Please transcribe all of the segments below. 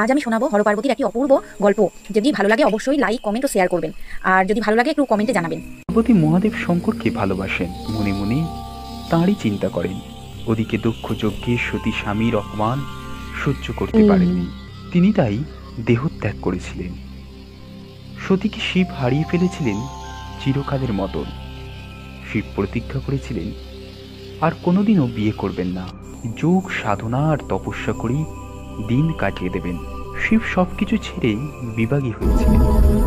আজ আমি শোনাবো হরপার্বতীর একটি অপূর্ব গল্প। যদি ভালো লাগে অবশ্যই লাইক, কমেন্ট ও শেয়ার করবেন। আর যদি ভালো লাগে একটু কমেন্টে জানাবেন। পার্বতী মহাদেব শঙ্করকে ভালোবাসেন, মনে মনে তাঁরই চিন্তা করেন। ওদিকে দক্ষ যজ্ঞে সতী স্বামীর অপমান সহ্য করতে পারেননি। তিনি তাই দেহত্যাগ করেছিলেন। সতীকে শিব হারিয়ে ফেলেছিলেন চিরকালের মতন। শিব প্রতিজ্ঞা করেছিলেন আর কোনোদিনও বিয়ে করবেন না, যোগ সাধনা আর তপস্যা করেই দিন কাটিয়ে দেবেন। শিব সবকিছু ছেড়ে বিভাগী হয়েছিলেন,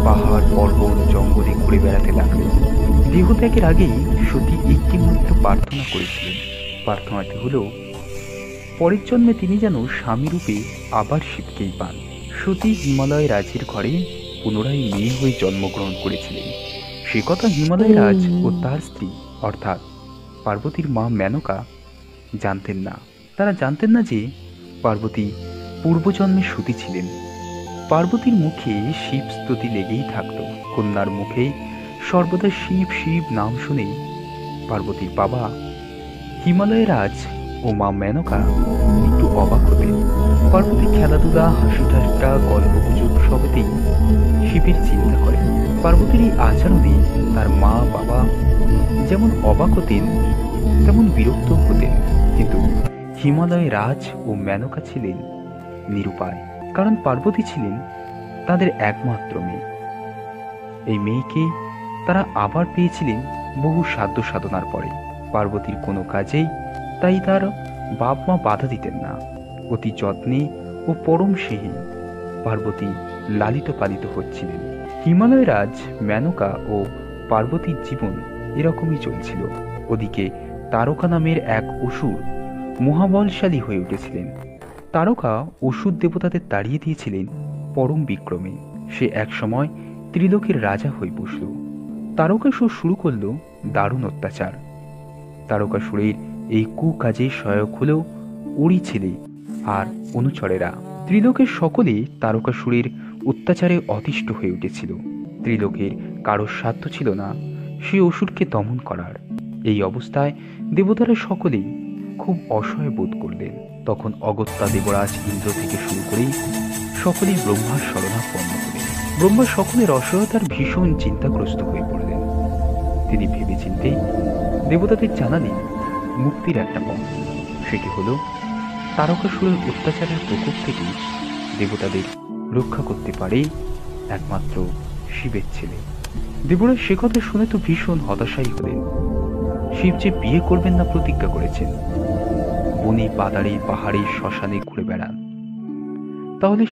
পাহাড় পর্বত জঙ্গলে ঘুরে বেড়াতে লাগলেন। দেহত্যাগের আগেই সতী একটি মাত্র প্রার্থনা করেছিলেন। প্রার্থনাটি হলো পরের জন্মে তিনি যেন স্বামী রূপে আবার শিবকেই পান। সতী হিমালয় রাজের ঘরে পুনরায় মেয়ে হয়ে জন্মগ্রহণ করেছিলেন। সে কথা হিমালয় রাজ ও তার স্ত্রী অর্থাৎ পার্বতীর মা মেনকা জানতেন না। তারা জানতেন না যে পার্বতী পূর্বজন্মে সতী ছিলেন। পার্বতীর মুখে শিব স্তুতি লেগেই থাকত। কন্যার মুখে সর্বদা শিব শিব নাম শুনে পার্বতীর বাবা হিমালয় রাজ ও মা মেনকা একটু অবাক হতেন। পার্বতী খেলাধুলা, হাসি ঠাট্টা, গল্প গুজব সবেতেই শিবের চিন্তা করেন। পার্বতীর এই আচরণে তার মা বাবা যেমন অবাক হতেন তেমন বিরক্ত হতেন। কিন্তু হিমালয় রাজ ও মেনকা ছিলেন নিরুপায়, কারণ পার্বতী ছিলেন তাদের একমাত্র মেয়ে। এই মেয়েকে তারা আবার পেয়েছিলেন বহু সাধ্য সাধনার পরে। পার্বতীর কোনো কাজেই তাই তার বাপ মা বাধা দিতেন না। অতি যত্নে ও পরম স্নেহে পার্বতী লালিত পালিত হচ্ছিলেন। হিমালয় রাজ, মেনকা ও পার্বতীর জীবন এরকমই চলছিল। ওদিকে তারকা নামের এক অসুর মহাবলশালী হয়ে উঠেছিলেন। তারকা অসুর দেবতাদের তাড়িয়ে দিয়েছিলেন পরম বিক্রমে। সে একসময় ত্রিলোকের রাজা হয়ে বসল। তারকাসুর শুরু করল দারুণ অত্যাচার। তারকাসুরের এই কুকাজে সহায়ক হল ওরই ছেলে আর অনুচরেরা। ত্রিলোকের সকলে তারকাসুরের অত্যাচারে অতিষ্ঠ হয়ে উঠেছিল। ত্রিলোকের কারোর সাধ্য ছিল না সে অসুরকে দমন করার। এই অবস্থায় দেবতারা সকলেই খুব অসহায় বোধ করলেন। তখন অগত্যা দেবরাজ ইন্দ্র থেকে শুরু করেই সকলেই ব্রহ্মার শরণাপন্ন হলেন। ব্রহ্মা সকলের অসহায়তার ভীষণ চিন্তাগ্রস্ত হয়ে পড়লেন। তিনি ভেবেচিন্তে দেবতাদের জানালেন মুক্তির একটা পথ। সেটি হলো তারকাসুরের অত্যাচারের প্রকোপ থেকে দেবতাদের রক্ষা করতে পারে একমাত্র শিবের ছেলে। দেবরাজ সে কথা শুনে তো ভীষণ হতাশাই হলেন। শিব যে বিয়ে করবেন না প্রতিজ্ঞা করেছেন, বনে পাদারে পাহাড়ে শ্মশানে ঘুরে বেড়ান, তাহলে